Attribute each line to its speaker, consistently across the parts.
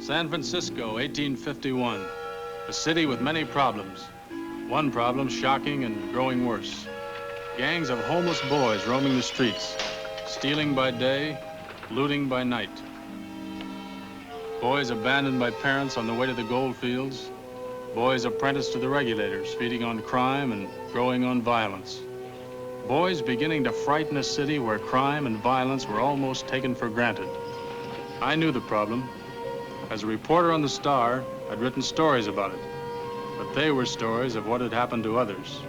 Speaker 1: San Francisco, 1851. A city with many problems. One problem shocking and growing worse. Gangs of homeless boys roaming the streets, stealing by day, looting by night. Boys abandoned by parents on the way to the gold fields. Boys apprenticed to the regulators, feeding on crime and growing on violence. Boys beginning to frighten a city where crime and violence were almost taken for granted. I knew the problem. As a reporter on the Star, I'd written stories about it. But they were stories of what had happened to others.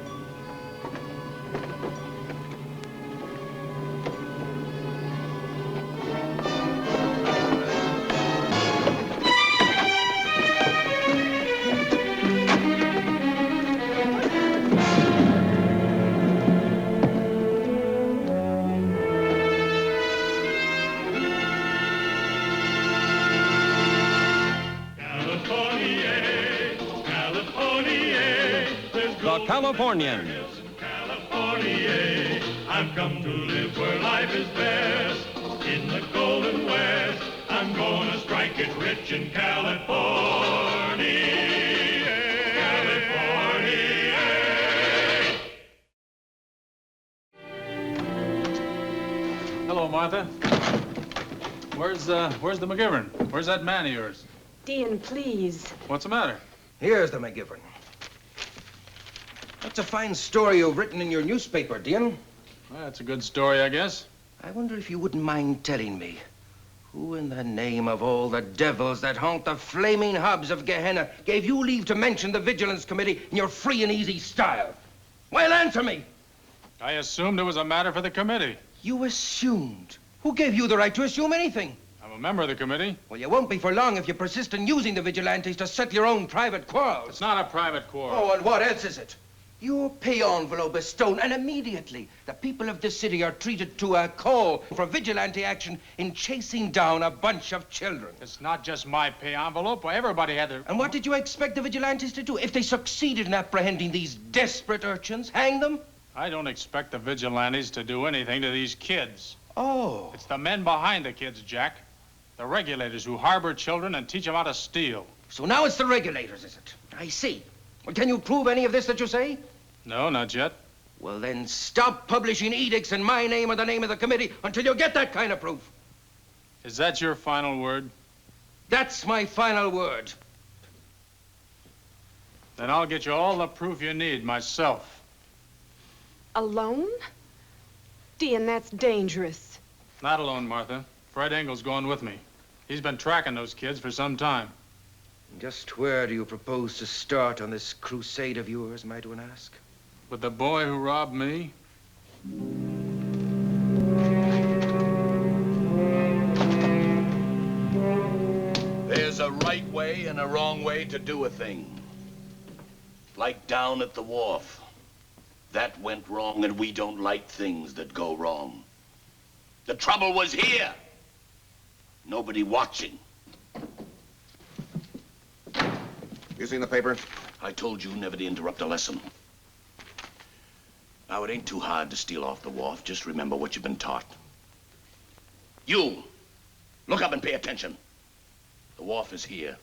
Speaker 2: The Californians.
Speaker 3: California, I've come to live where life is best. In the Golden West, I'm gonna strike it rich in California. California.
Speaker 1: Hello, Martha. Where's the McGivern? Where's that man of yours?
Speaker 4: Dean, please.
Speaker 1: What's the matter?
Speaker 5: Here's the McGivern. That's a fine story you've written in your newspaper, Dean.
Speaker 1: Well, that's a good story, I guess.
Speaker 5: I wonder if you wouldn't mind telling me who in the name of all the devils that haunt the flaming hubs of Gehenna gave you leave to mention the Vigilance Committee in your free and easy style? Well, answer me.
Speaker 1: I assumed it was a matter for the committee.
Speaker 5: You assumed? Who gave you the right to assume anything?
Speaker 1: I'm a member of the committee.
Speaker 5: Well, you won't be for long if you persist in using the vigilantes to settle your own private quarrels.
Speaker 1: It's not a private quarrel.
Speaker 5: Oh, and what else is it? Your pay envelope is stolen, and immediately the people of this city are treated to a call for vigilante action in chasing down a bunch of children.
Speaker 1: It's not just my pay envelope. Well, everybody had their...
Speaker 5: And what did you expect the vigilantes to do? If they succeeded in apprehending these desperate urchins, hang them?
Speaker 1: I don't expect the vigilantes to do anything to these kids.
Speaker 5: Oh.
Speaker 1: It's the men behind the kids, Jack. The regulators who harbor children and teach them how to steal.
Speaker 5: So now it's the regulators, is it? I see. Well, can you prove any of this that you say?
Speaker 1: No, not yet.
Speaker 5: Well, then stop publishing edicts in my name or the name of the committee until you get that kind of proof.
Speaker 1: Is that your final word?
Speaker 5: That's my final word.
Speaker 1: Then I'll get you all the proof you need myself.
Speaker 4: Alone? Dean, that's dangerous.
Speaker 1: Not alone, Martha. Fred Engel's going with me. He's been tracking those kids for some time.
Speaker 5: Just where do you propose to start on this crusade of yours, might one ask?
Speaker 1: With the boy who robbed me?
Speaker 6: There's a right way and a wrong way to do a thing. Like down at the wharf. That went wrong, and we don't like things that go wrong. The trouble was here. Nobody watching.
Speaker 7: You seen the paper?
Speaker 6: I told you never to interrupt a lesson. Now, it ain't too hard to steal off the wharf. Just remember what you've been taught. You, look up and pay attention. The wharf is here.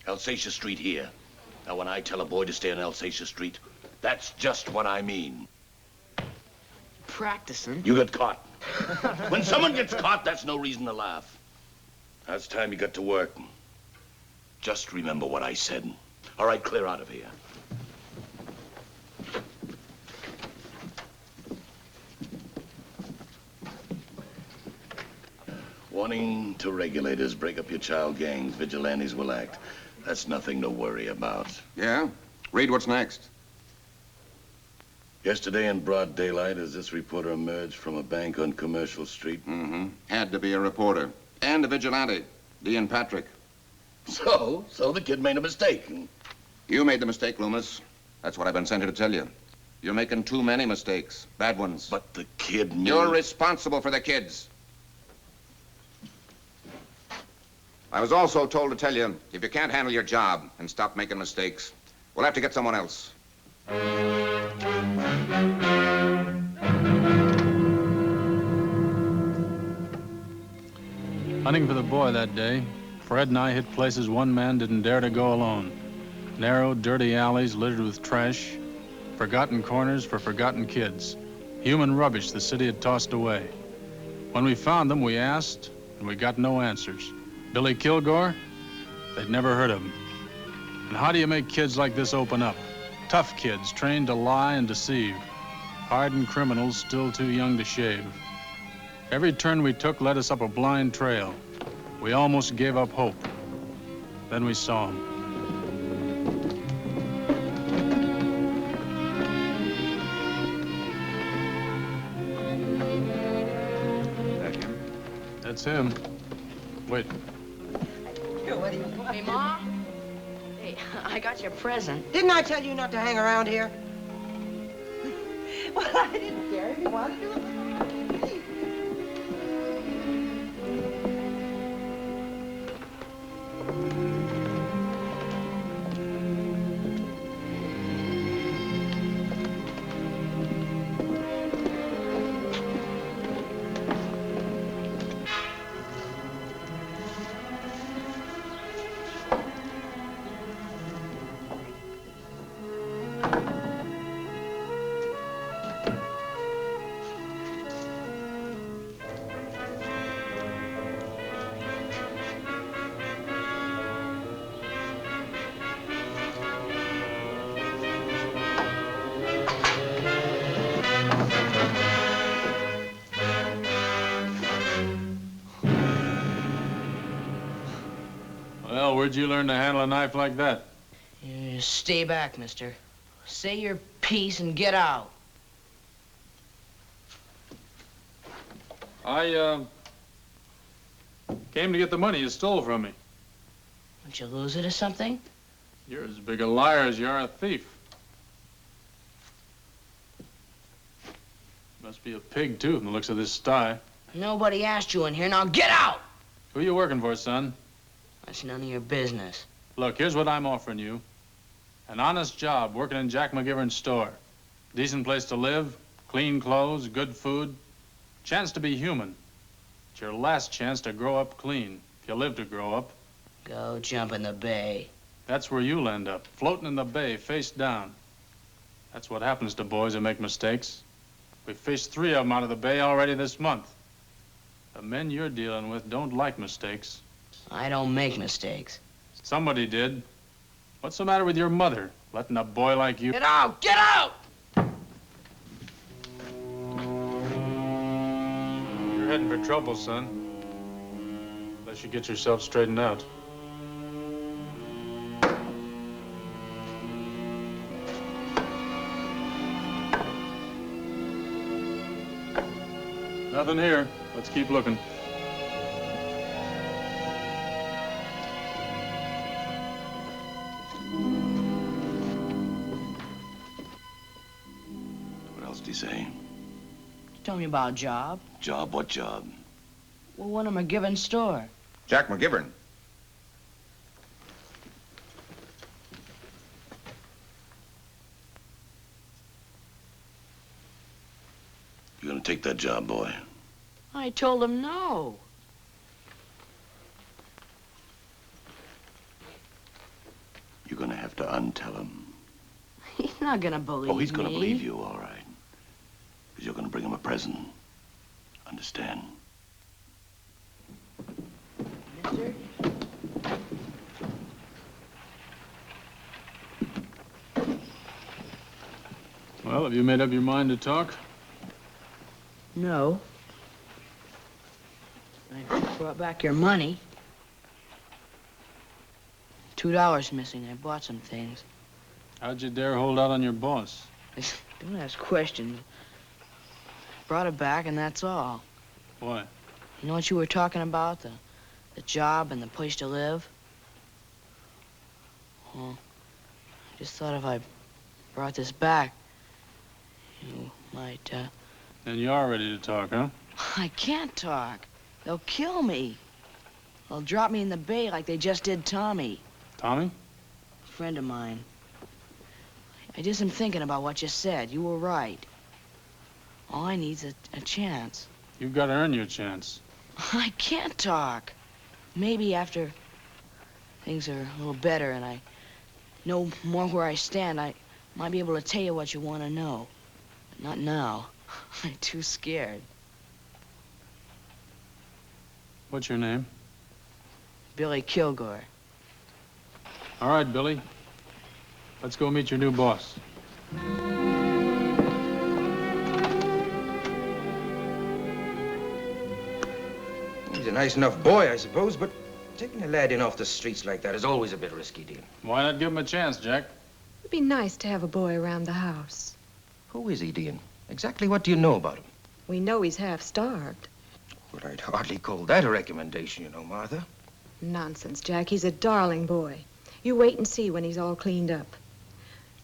Speaker 6: Alsatia Street here. Now, when I tell a boy to stay on Alsatia Street, that's just what I mean.
Speaker 8: Practicing?
Speaker 6: You got caught. When someone gets caught, that's no reason to laugh. Now it's time you got to work. Just remember what I said. All right, clear out of here. Warning to regulators, break up your child gangs. Vigilantes will act. That's nothing to worry about.
Speaker 7: Yeah? Read what's next.
Speaker 6: Yesterday in broad daylight, as this reporter emerged from a bank on Commercial Street.
Speaker 7: Mm-hmm. Had to be a reporter. And a vigilante. Dean Patrick.
Speaker 6: So the kid made a mistake.
Speaker 7: You made the mistake, Loomis. That's what I've been sent here to tell you. You're making too many mistakes. Bad ones.
Speaker 6: But the kid knew.
Speaker 7: You're responsible for the kids. I was also told to tell you, if you can't handle your job and stop making mistakes, we'll have to get someone else.
Speaker 1: Hunting for the boy that day, Fred and I hit places one man didn't dare to go alone. Narrow, dirty alleys littered with trash, forgotten corners for forgotten kids, human rubbish the city had tossed away. When we found them, we asked, and we got no answers. Billy Kilgore? They'd never heard of him. And how do you make kids like this open up? Tough kids, trained to lie and deceive. Hardened criminals, still too young to shave. Every turn we took led us up a blind trail. We almost gave up hope. Then we saw him.
Speaker 7: That him?
Speaker 1: That's him. Wait.
Speaker 8: Here, what do you want?
Speaker 9: Hey, Ma. Hey, I got your present.
Speaker 8: Didn't I tell you not to hang around here? Well, I didn't care if you wanted to.
Speaker 1: Well, where'd you learn to handle a knife like that?
Speaker 9: You stay back, mister. Say your piece and get out.
Speaker 1: I, came to get the money you stole from me.
Speaker 9: Did you lose it or something?
Speaker 1: You're as big a liar as you are a thief. Must be a pig, too, from the looks of this sty.
Speaker 9: Nobody asked you in here. Now get out!
Speaker 1: Who you working for, son?
Speaker 9: That's none of your business.
Speaker 1: Look, here's what I'm offering you. An honest job working in Jack McGivern's store. Decent place to live, clean clothes, good food. Chance to be human. It's your last chance to grow up clean, if you live to grow up.
Speaker 9: Go jump in the bay.
Speaker 1: That's where you'll end up, floating in the bay, face down. That's what happens to boys who make mistakes. We fished 3 of them out of the bay already this month. The men you're dealing with don't like mistakes.
Speaker 9: I don't make mistakes.
Speaker 1: Somebody did. What's the matter with your mother, letting a boy like you...
Speaker 9: Get out! Get out!
Speaker 1: You're heading for trouble, son. Unless you get yourself straightened out. Nothing here. Let's keep looking.
Speaker 6: What else did he say?
Speaker 9: Tell me about a job.
Speaker 6: Job? What job?
Speaker 9: Well, one of McGivern's store.
Speaker 7: Jack McGivern.
Speaker 6: You gonna take that job, boy?
Speaker 9: I told him no.
Speaker 6: You're gonna have to untell him.
Speaker 9: He's not gonna believe me.
Speaker 6: Oh, he's gonna believe you, all right. Because you're gonna bring him a present. Understand?
Speaker 9: Mister?
Speaker 1: Well, have you made up your mind to talk?
Speaker 9: No. I brought back your money. $2 missing. I bought some things.
Speaker 1: How'd you dare hold out on your boss?
Speaker 9: Don't ask questions. Brought it back, and that's all.
Speaker 1: Why?
Speaker 9: You know what you were talking about? The job and the place to live? Well, I just thought if I brought this back, you might,
Speaker 1: Then you are ready to talk, huh?
Speaker 9: I can't talk. They'll kill me. They'll drop me in the bay like they just did Tommy.
Speaker 1: Tommy?
Speaker 9: A friend of mine. I did some thinking about what you said. You were right. All I need's a chance.
Speaker 1: You've got to earn your chance.
Speaker 9: I can't talk. Maybe after things are a little better and I know more where I stand, I might be able to tell you what you want to know. But not now. I'm too scared.
Speaker 1: What's your name?
Speaker 9: Billy Kilgore.
Speaker 1: All right, Billy. Let's go meet your new boss.
Speaker 5: He's a nice enough boy, I suppose, but taking a lad in off the streets like that is always a bit risky, Dean.
Speaker 1: Why not give him a chance, Jack?
Speaker 4: It'd be nice to have a boy around the house.
Speaker 5: Who is he, Dean? Exactly what do you know about him?
Speaker 4: We know he's half-starved.
Speaker 5: Well, I'd hardly call that a recommendation, you know, Martha.
Speaker 4: Nonsense, Jack. He's a darling boy. You wait and see when he's all cleaned up.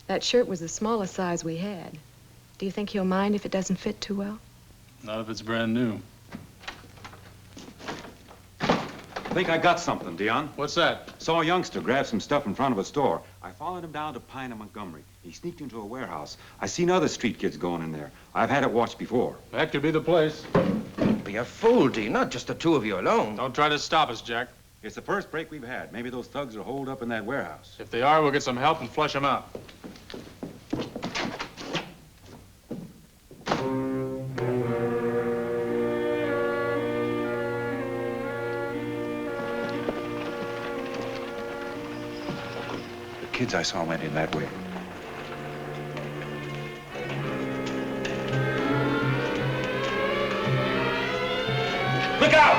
Speaker 4: That shirt was the smallest size we had. Do you think he'll mind if it doesn't fit too well?
Speaker 1: Not if it's brand new.
Speaker 10: I think I got something, Dion.
Speaker 1: What's that?
Speaker 10: Saw a youngster grab some stuff in front of a store. I followed him down to Pine and Montgomery. He sneaked into a warehouse. I seen other street kids going in there. I've had it watched before.
Speaker 1: That could be the place.
Speaker 5: Be a fool, Dean. Not just the two of you alone.
Speaker 1: Don't try to stop us, Jack.
Speaker 10: It's the first break we've had. Maybe those thugs are holed up in that warehouse.
Speaker 1: If they are, we'll get some help and flush them out.
Speaker 10: The kids I saw went in that way. Look out!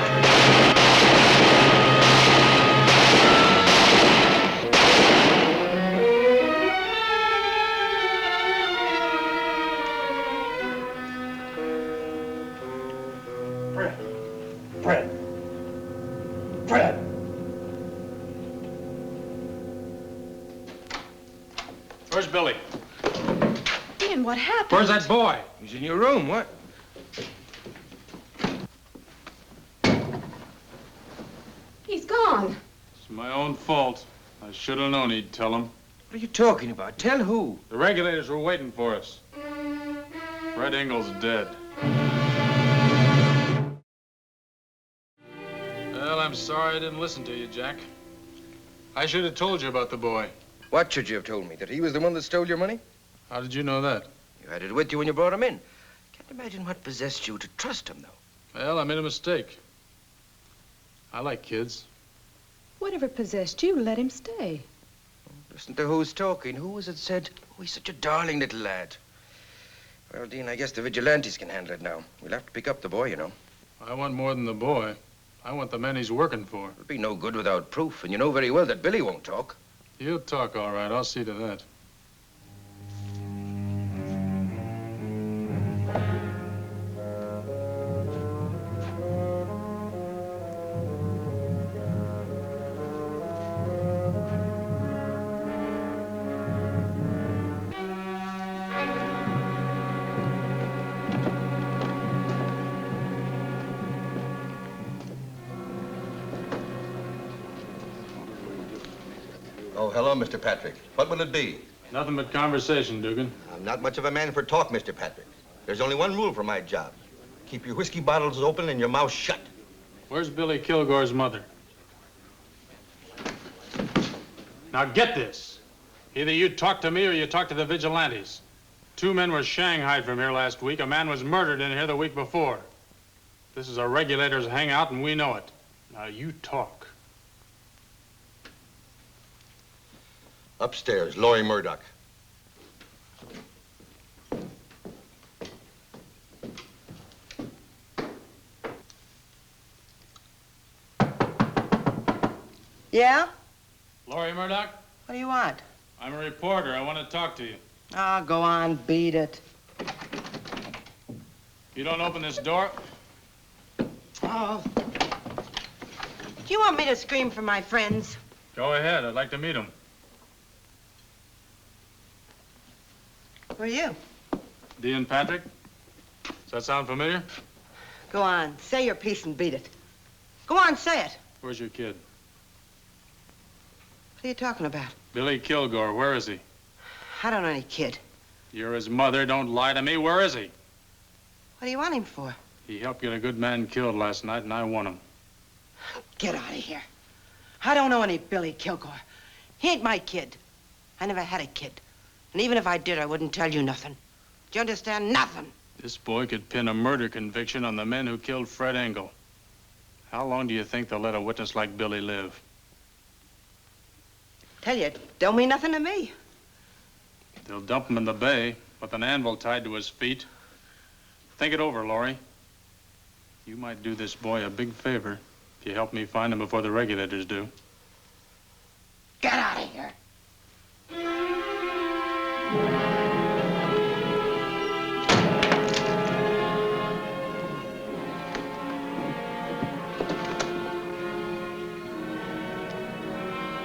Speaker 1: Where's Billy?
Speaker 4: Ian, what happened?
Speaker 1: Where's that boy?
Speaker 5: He's in your room, what?
Speaker 4: He's gone.
Speaker 1: It's my own fault. I should have known he'd tell them.
Speaker 5: What are you talking about? Tell who?
Speaker 1: The regulators were waiting for us. Fred Engel's dead. Well, I'm sorry I didn't listen to you, Jack. I should have told you about the boy.
Speaker 5: What should you have told me? That he was the one that stole your money?
Speaker 1: How did you know that?
Speaker 5: You had it with you when you brought him in. Can't imagine what possessed you to trust him, though.
Speaker 1: Well, I made a mistake. I like kids.
Speaker 4: Whatever possessed you, let him stay.
Speaker 5: Listen to who's talking. Who was it said, oh, he's such a darling little lad. Well, Dean, I guess the Vigilantes can handle it now. We'll have to pick up the boy, you know.
Speaker 1: I want more than the boy. I want the men he's working for.
Speaker 5: It'll be no good without proof, and you know very well that Billy won't talk.
Speaker 1: He'll talk all right. I'll see to that.
Speaker 11: Oh, hello, Mr. Patrick. What will it be?
Speaker 1: Nothing but conversation, Dugan.
Speaker 11: I'm not much of a man for talk, Mr. Patrick. There's only one rule for my job. Keep your whiskey bottles open and your mouth shut.
Speaker 1: Where's Billy Kilgore's mother? Now get this. Either you talk to me or you talk to the Vigilantes. 2 men were shanghaied from here last week. A man was murdered in here the week before. This is a regulator's hangout and we know it. Now you talk.
Speaker 11: Upstairs, Laurie Murdoch.
Speaker 8: Yeah?
Speaker 1: Laurie Murdoch?
Speaker 8: What do you want?
Speaker 1: I'm a reporter. I want to talk to you.
Speaker 8: Ah, go on, beat it.
Speaker 1: You don't open this door?
Speaker 8: Oh. Do you want me to scream for my friends?
Speaker 1: Go ahead. I'd like to meet them.
Speaker 8: Who are you?
Speaker 1: Dean Patrick? Does that sound familiar?
Speaker 8: Go on, say your piece and beat it. Go on, say it.
Speaker 1: Where's your kid?
Speaker 8: What are you talking about?
Speaker 1: Billy Kilgore. Where is he?
Speaker 8: I don't know any kid.
Speaker 1: You're his mother. Don't lie to me. Where is he?
Speaker 8: What do you want him for?
Speaker 1: He helped get a good man killed last night, and I want him.
Speaker 8: Get out of here. I don't know any Billy Kilgore. He ain't my kid. I never had a kid. And even if I did, I wouldn't tell you nothing. Do you understand? Nothing.
Speaker 1: This boy could pin a murder conviction on the men who killed Fred Engel. How long do you think they'll let a witness like Billy live?
Speaker 8: Tell you, it don't mean nothing to me.
Speaker 1: They'll dump him in the bay with an anvil tied to his feet. Think it over, Laurie. You might do this boy a big favor if you help me find him before the regulators do.
Speaker 8: Get out of here.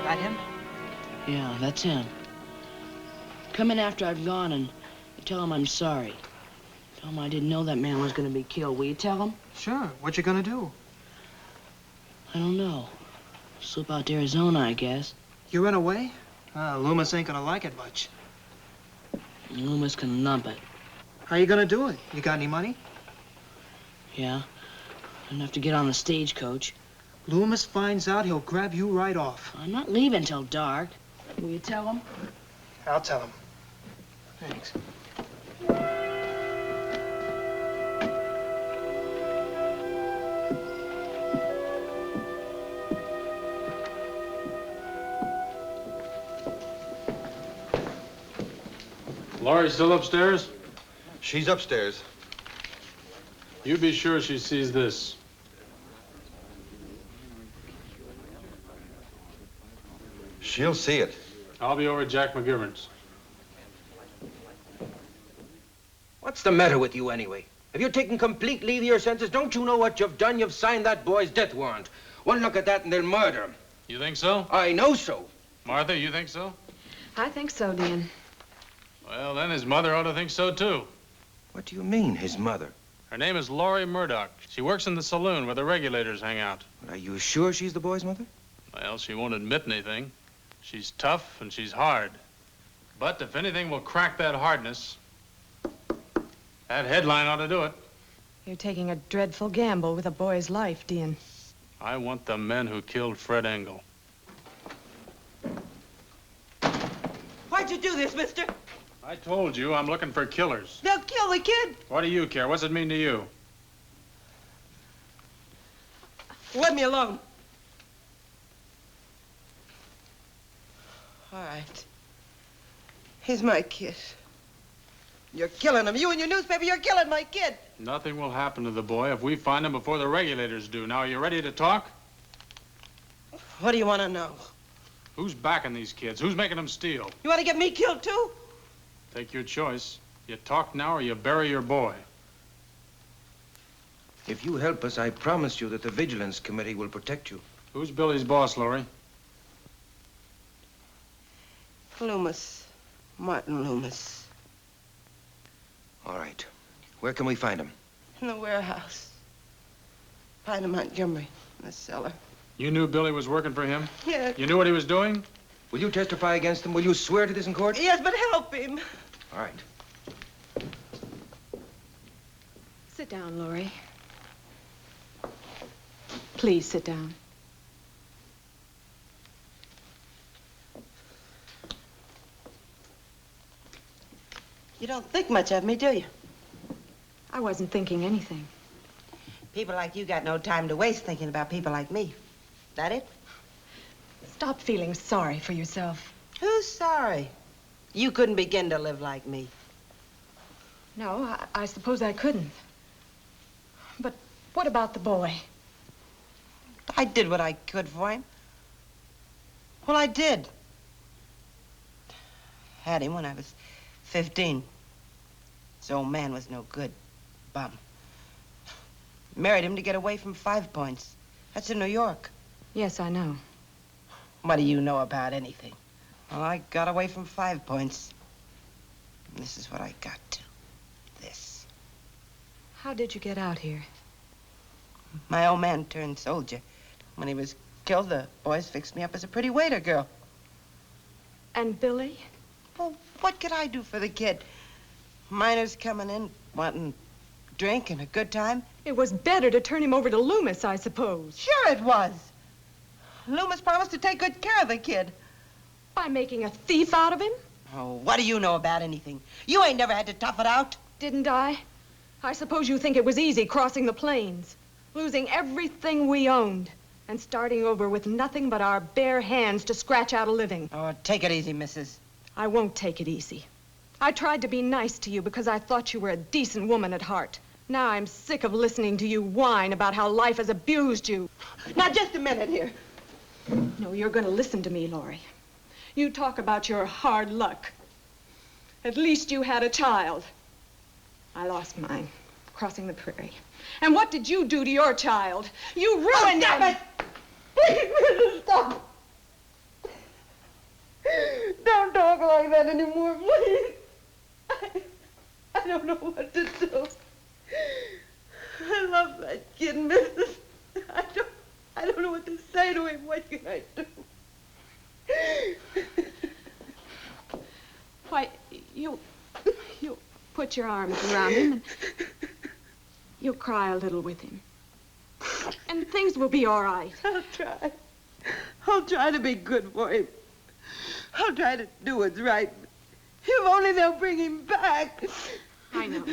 Speaker 9: That him? Yeah, that's him. Come in after I've gone and tell him I'm sorry. Tell him I didn't know that man was going to be killed. Will you tell him?
Speaker 12: Sure. What you gonna do?
Speaker 9: I don't know. Slip out to Arizona, I guess.
Speaker 12: You run away? Loomis ain't gonna like it much.
Speaker 9: Loomis can lump it.
Speaker 12: How you gonna do it? You got any money?
Speaker 9: Yeah. Enough to get on the stagecoach.
Speaker 12: Loomis finds out, he'll grab you right off.
Speaker 9: I'm not leaving till dark. Will you tell him?
Speaker 12: I'll tell him.
Speaker 9: Thanks.
Speaker 1: Laurie still upstairs?
Speaker 11: She's upstairs.
Speaker 1: You be sure she sees this.
Speaker 11: She'll see it.
Speaker 1: I'll be over at Jack McGivern's.
Speaker 5: What's the matter with you, anyway? Have you taken complete leave of your senses? Don't you know what you've done? You've signed that boy's death warrant. One look at that and they'll murder him.
Speaker 1: You think so?
Speaker 5: I know so.
Speaker 1: Martha, you think so?
Speaker 4: I think so, Dean.
Speaker 1: Well, then his mother ought to think so, too.
Speaker 5: What do you mean, his mother?
Speaker 1: Her name is Laurie Murdoch. She works in the saloon where the regulators hang out.
Speaker 5: Are you sure she's the boy's mother?
Speaker 1: Well, she won't admit anything. She's tough and she's hard. But if anything will crack that hardness, that headline ought to do it.
Speaker 4: You're taking a dreadful gamble with a boy's life, Dean.
Speaker 1: I want the men who killed Fred Engel.
Speaker 8: Why'd you do this, mister?
Speaker 1: I told you I'm looking for killers.
Speaker 8: They'll kill the kid.
Speaker 1: What do you care? What's it mean to you?
Speaker 8: Let me alone. All right. He's my kid. You're killing him. You and your newspaper, you're killing my kid.
Speaker 1: Nothing will happen to the boy if we find him before the regulators do. Now, are you ready to talk?
Speaker 8: What do you want to know?
Speaker 1: Who's backing these kids? Who's making them steal?
Speaker 8: You want to get me killed, too?
Speaker 1: Take your choice. You talk now or you bury your boy.
Speaker 5: If you help us, I promise you that the Vigilance Committee will protect you.
Speaker 1: Who's Billy's boss, Laurie?
Speaker 8: Loomis. Martin Loomis.
Speaker 5: All right. Where can we find him?
Speaker 8: In the warehouse. Pine in Montgomery, in the cellar.
Speaker 1: You knew Billy was working for him?
Speaker 8: Yes.
Speaker 1: You knew what he was doing?
Speaker 5: Will you testify against him? Will you swear to this in court?
Speaker 8: Yes, but help him.
Speaker 5: All right.
Speaker 4: Sit down, Laurie. Please sit down.
Speaker 8: You don't think much of me, do you?
Speaker 4: I wasn't thinking anything.
Speaker 8: People like you got no time to waste thinking about people like me. That it?
Speaker 4: Stop feeling sorry for yourself.
Speaker 8: Who's sorry? You couldn't begin to live like me.
Speaker 4: No, I suppose I couldn't. But what about the boy?
Speaker 8: I did what I could for him. Well, I did. Had him when I was 15. His old man was no good. Bum. Married him to get away from 5 Points. That's in New York.
Speaker 4: Yes, I know.
Speaker 8: What do you know about anything? Well, I got away from 5 Points. And this is what I got to. This.
Speaker 4: How did you get out here?
Speaker 8: My old man turned soldier. When he was killed, the boys fixed me up as a pretty waiter girl.
Speaker 4: And Billy?
Speaker 8: Well, what could I do for the kid? Miners coming in, wanting drink and a good time.
Speaker 4: It was better to turn him over to Loomis, I suppose.
Speaker 8: Sure it was. Loomis promised to take good care of the kid.
Speaker 4: By making a thief out of him?
Speaker 8: Oh, what do you know about anything? You ain't never had to tough it out.
Speaker 4: Didn't I? I suppose you think it was easy crossing the plains, losing everything we owned, and starting over with nothing but our bare hands to scratch out a living.
Speaker 8: Oh, take it easy, missus.
Speaker 4: I won't take it easy. I tried to be nice to you because I thought you were a decent woman at heart. Now I'm sick of listening to you whine about how life has abused you.
Speaker 8: Now, just a minute here.
Speaker 4: No, you're going to listen to me, Laurie. You talk about your hard luck. At least you had a child. I lost mine, crossing the prairie. And what did you do to your child? You ruined him!
Speaker 8: Stop it! Please, stop. Don't talk like that anymore, please. I don't know what to do. I love that kid, missus. I don't know what to say to him. What can I do?
Speaker 4: Why, you put your arms around him and you'll cry a little with him. And things will be all right.
Speaker 8: I'll try. I'll try to be good for him. I'll try to do what's right. If only they'll bring him back.
Speaker 4: I know.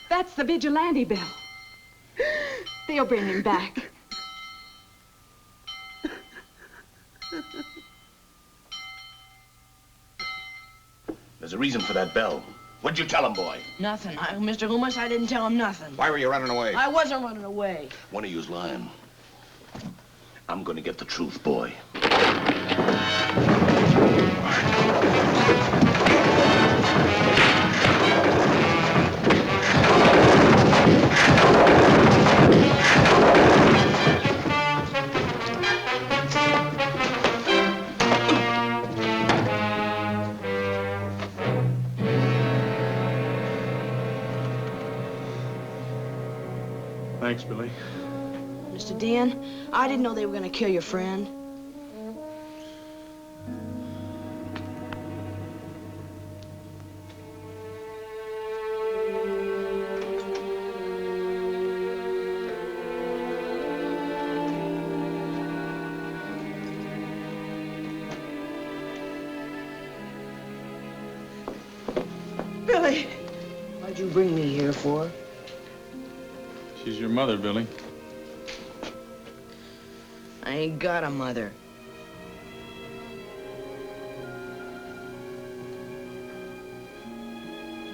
Speaker 4: That's the Vigilante bill. They'll bring him back.
Speaker 6: There's a reason for that bell. What'd you tell him, boy?
Speaker 9: Nothing. Mr. Loomis, I didn't tell him nothing.
Speaker 7: Why were you running away?
Speaker 9: I wasn't running away.
Speaker 6: One of you's lying. I'm gonna get the truth, boy.
Speaker 1: Thanks, Billy.
Speaker 9: Mr. Dean, I didn't know they were going to kill your friend.
Speaker 8: Billy!
Speaker 9: What'd you bring me here for?
Speaker 1: She's your mother, Billy.
Speaker 9: I ain't got a mother.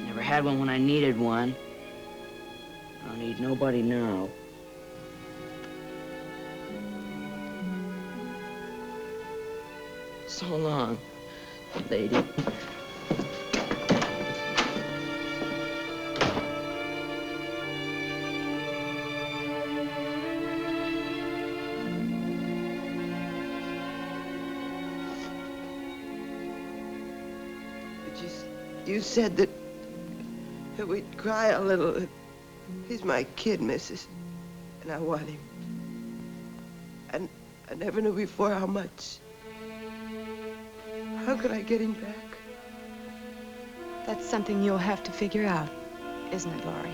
Speaker 9: Never had one when I needed one. I don't need nobody now. So long, lady.
Speaker 8: You said that we'd cry a little. He's my kid, missus, and I want him. And I never knew before how much. How could I get him back?
Speaker 4: That's something you'll have to figure out, isn't it, Laurie?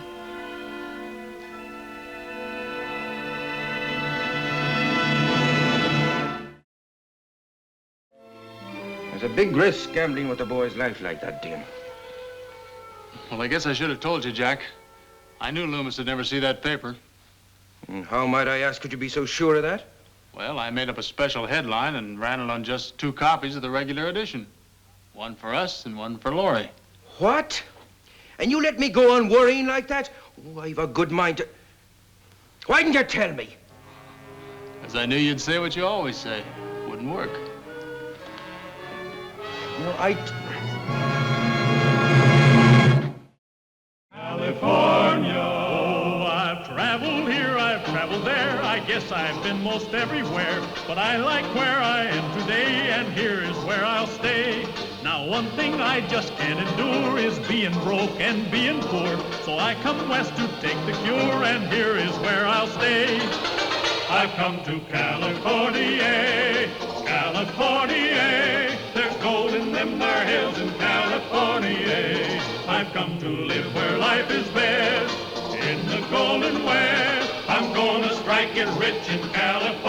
Speaker 5: There's a big risk gambling with a boy's life like that, Dean.
Speaker 1: Well, I guess I should have told you, Jack. I knew Loomis would never see that paper.
Speaker 5: And how, might I ask, could you be so sure of that?
Speaker 1: Well, I made up a special headline and ran it on just 2 copies of the regular edition. One for us and one for Laurie.
Speaker 5: What? And you let me go on worrying like that? Oh, I've a good mind to... Why didn't you tell me?
Speaker 1: As I knew you'd say what you always say. Wouldn't work.
Speaker 5: No,
Speaker 3: California. Oh, I've traveled here, I've traveled there. I guess I've been most everywhere. But I like where I am today, and here is where I'll stay. Now, one thing I just can't endure is being broke and being poor. So I come west to take the cure, and here is where I'll stay. I've come to California, California. There's gold in them there hills in California. I've come to live where life is best, in the golden west. I'm going gonna strike it rich in California.